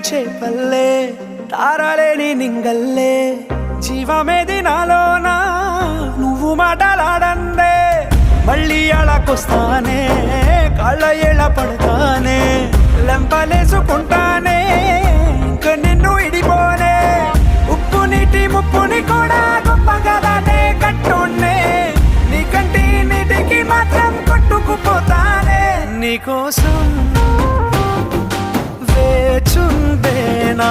చేపల్లే తారలేని నింగల్లే జీవమేది నాలోనా నువ్వు మాటలాడందే మళ్ళీ అలాకొస్తానే కాళ్ళ ఏళ్ళ పడతానే లెంపలేసుకుంటానే ఇంక నిన్ను ఇడిపోనే ఉప్పు నీటి ముప్పుని కూడా గొప్పగా దాటే కట్టునే నీ కంటి నీటికి మాత్రం కొట్టుకుపోతానే నీకోసం వేచుందే నా